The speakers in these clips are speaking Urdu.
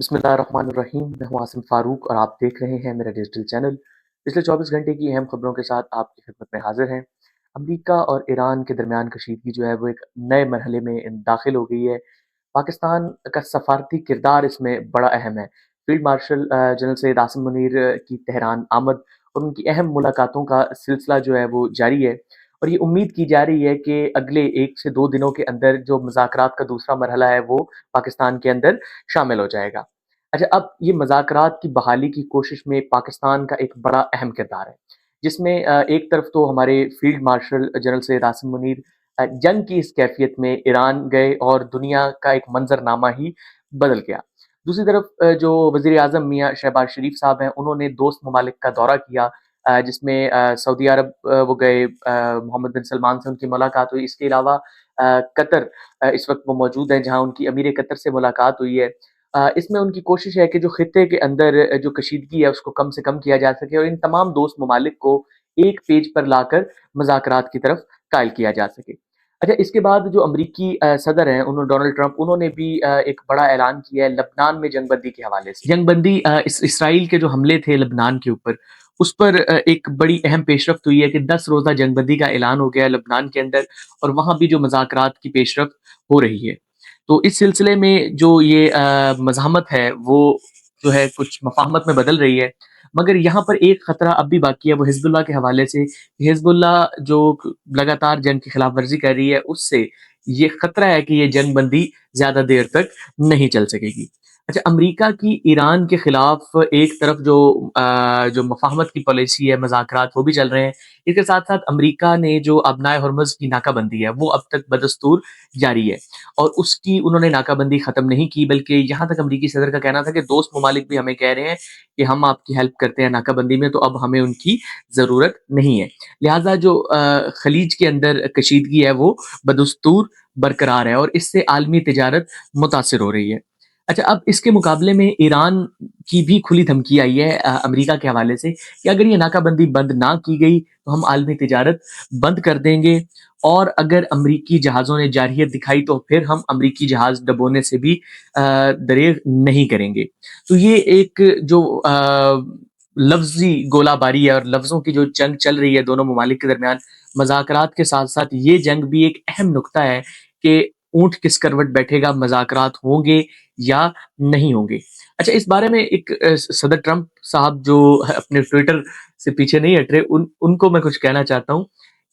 بسم اللہ الرحمن الرحیم، میں ہوں عاصم فاروق اور آپ دیکھ رہے ہیں میرا ڈیجیٹل چینل۔ پچھلے 24 گھنٹے کی اہم خبروں کے ساتھ آپ کی خدمت میں حاضر ہیں۔ امریکہ اور ایران کے درمیان کشیدگی جو ہے وہ ایک نئے مرحلے میں داخل ہو گئی ہے۔ پاکستان کا سفارتی کردار اس میں بڑا اہم ہے۔ Field marshal general Syed Asim Munir کی تہران آمد اور ان کی اہم ملاقاتوں کا سلسلہ جو ہے وہ جاری ہے، اور یہ امید کی جا رہی ہے کہ اگلے 1 سے 2 دنوں کے اندر جو مذاکرات کا دوسرا مرحلہ ہے وہ پاکستان کے اندر شامل ہو جائے گا۔ اچھا، اب یہ مذاکرات کی بحالی کی کوشش میں پاکستان کا ایک بڑا اہم کردار ہے، جس میں ایک طرف تو ہمارے field marshal general Syed Asim Munir جنگ کی اس کیفیت میں ایران گئے اور دنیا کا ایک منظرنامہ ہی بدل گیا۔ دوسری طرف جو وزیر اعظم میاں شہباز شریف صاحب ہیں، انہوں نے دوست ممالک کا دورہ کیا، جس میں سعودی عرب وہ گئے، محمد بن سلمان سے ان کی ملاقات ہوئی۔ اس کے علاوہ قطر اس وقت وہ موجود ہیں، جہاں ان کی امیر قطر سے ملاقات ہوئی ہے۔ اس میں ان کی کوشش ہے کہ جو خطے کے اندر جو کشیدگی ہے اس کو کم سے کم کیا جا سکے، اور ان تمام دوست ممالک کو ایک پیج پر لا کر مذاکرات کی طرف قائل کیا جا سکے۔ اچھا، اس کے بعد جو امریکی صدر ہیں ڈونلڈ ٹرمپ، انہوں نے بھی ایک بڑا اعلان کیا ہے لبنان میں جنگ بندی کے حوالے سے۔ جنگ بندی اسرائیل کے جو حملے تھے لبنان کے اوپر، اس پر ایک بڑی اہم پیش رفت ہوئی ہے کہ 10 روزہ جنگ بندی کا اعلان ہو گیا ہے لبنان کے اندر، اور وہاں بھی جو مذاکرات کی پیش رفت ہو رہی ہے۔ تو اس سلسلے میں جو یہ مزاحمت ہے وہ جو ہے کچھ مفاہمت میں بدل رہی ہے، مگر یہاں پر ایک خطرہ اب بھی باقی ہے، وہ حزب اللہ کے حوالے سے۔ حزب اللہ جو لگاتار جنگ کی خلاف ورزی کر رہی ہے، اس سے یہ خطرہ ہے کہ یہ جنگ بندی زیادہ دیر تک نہیں چل سکے گی۔ اچھا، امریکہ کی ایران کے خلاف ایک طرف جو مفاہمت کی پالیسی ہے، مذاکرات وہ بھی چل رہے ہیں، اس کے ساتھ ساتھ امریکہ نے جو ابنائے ہرمز کی ناکہ بندی ہے وہ اب تک بدستور جاری ہے، اور اس کی انہوں نے ناکہ بندی ختم نہیں کی، بلکہ یہاں تک امریکی صدر کا کہنا تھا کہ دوست ممالک بھی ہمیں کہہ رہے ہیں کہ ہم آپ کی ہیلپ کرتے ہیں ناکہ بندی میں، تو اب ہمیں ان کی ضرورت نہیں ہے۔ لہٰذا جو خلیج کے اندر کشیدگی ہے وہ بدستور برقرار ہے، اور اس سے عالمی تجارت متاثر ہو رہی ہے۔ اچھا، اب اس کے مقابلے میں ایران کی بھی کھلی دھمکی آئی ہے امریکہ کے حوالے سے کہ اگر یہ ناکہ بندی بند نہ کی گئی تو ہم عالمی تجارت بند کر دیں گے، اور اگر امریکی جہازوں نے جارحیت دکھائی تو پھر ہم امریکی جہاز ڈبونے سے بھی دریغ نہیں کریں گے۔ تو یہ ایک جو لفظی گولہ باری ہے اور لفظوں کی جو جنگ چل رہی ہے دونوں ممالک کے درمیان، مذاکرات کے ساتھ ساتھ یہ جنگ بھی ایک اہم نقطہ ہے کہ اونٹ کس کروٹ بیٹھے گا، مذاکرات ہوں گے یا نہیں ہوں گے۔ اچھا، اس بارے میں ایک صدر ٹرمپ صاحب جو اپنے ٹویٹر سے پیچھے نہیں ہٹ رہے، ان کو میں کچھ کہنا چاہتا ہوں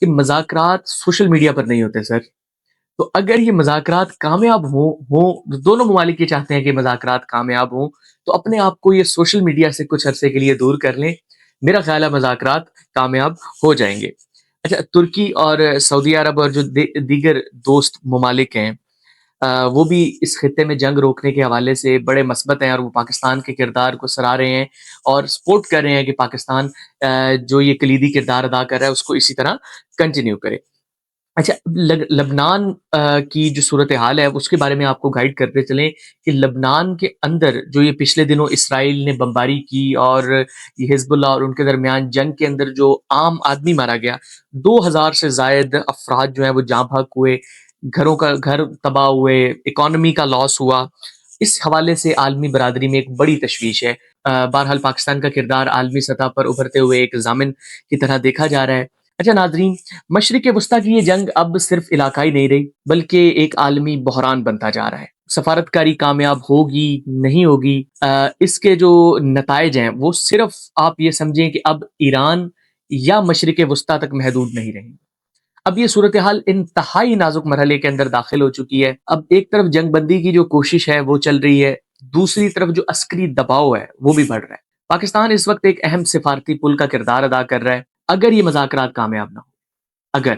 کہ مذاکرات سوشل میڈیا پر نہیں ہوتے سر۔ تو اگر یہ مذاکرات کامیاب ہوں، دونوں ممالک یہ چاہتے ہیں کہ مذاکرات کامیاب ہوں، تو اپنے آپ کو یہ سوشل میڈیا سے کچھ عرصے کے لیے دور کر لیں، میرا خیال ہے مذاکرات کامیاب ہو جائیں گے۔ اچھا، ترکی اور سعودی عرب اور جو دیگر دوست ممالک ہیں، وہ بھی اس خطے میں جنگ روکنے کے حوالے سے بڑے مثبت ہیں، اور وہ پاکستان کے کردار کو سراہ رہے ہیں اور سپورٹ کر رہے ہیں کہ پاکستان جو یہ کلیدی کردار ادا کر رہا ہے اس کو اسی طرح کنٹینیو کرے۔ اچھا، لبنان کی جو صورتحال ہے اس کے بارے میں آپ کو گائیڈ کرتے چلیں کہ لبنان کے اندر جو یہ پچھلے دنوں اسرائیل نے بمباری کی اور یہ حزب اللہ اور ان کے درمیان جنگ کے اندر جو عام آدمی مارا گیا، 2000 سے زائد افراد جو ہیں وہ جاں بحق ہوئے، گھر تباہ ہوئے، اکانومی کا لاس ہوا، اس حوالے سے عالمی برادری میں ایک بڑی تشویش ہے۔ بہرحال پاکستان کا کردار عالمی سطح پر ابھرتے ہوئے ایک ضامن کی طرح دیکھا جا رہا ہے۔ اچھا ناظرین، مشرق وسطیٰ کی یہ جنگ اب صرف علاقائی نہیں رہی بلکہ ایک عالمی بحران بنتا جا رہا ہے۔ سفارتکاری کامیاب ہوگی نہیں ہوگی، اس کے جو نتائج ہیں وہ صرف آپ یہ سمجھیں کہ اب ایران یا مشرق وسطیٰ تک محدود نہیں رہیں۔ اب یہ صورتحال انتہائی نازک مرحلے کے اندر داخل ہو چکی ہے۔ اب ایک طرف جنگ بندی کی جو کوشش ہے وہ چل رہی ہے، دوسری طرف جو عسکری دباؤ ہے وہ بھی بڑھ رہا ہے۔ پاکستان اس وقت ایک اہم سفارتی پل کا کردار ادا کر رہا ہے۔ اگر یہ مذاکرات کامیاب نہ ہو،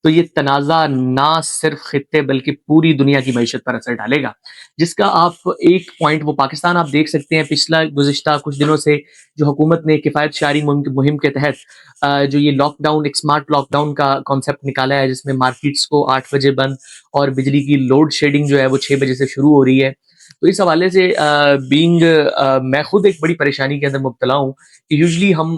تو یہ تنازع نہ صرف خطے بلکہ پوری دنیا کی معیشت پر اثر ڈالے گا، جس کا آپ ایک پوائنٹ وہ پاکستان آپ دیکھ سکتے ہیں۔ گزشتہ کچھ دنوں سے جو حکومت نے کفایت شعاری مہم کے تحت جو یہ لاک ڈاؤن، ایک سمارٹ لاک ڈاؤن کا کانسیپٹ نکالا ہے، جس میں مارکیٹس کو 8 بجے بند اور بجلی کی لوڈ شیڈنگ جو ہے وہ 6 بجے سے شروع ہو رہی ہے۔ تو اس حوالے سے میں خود ایک بڑی پریشانی کے اندر مبتلا ہوں کہ یوزلی ہم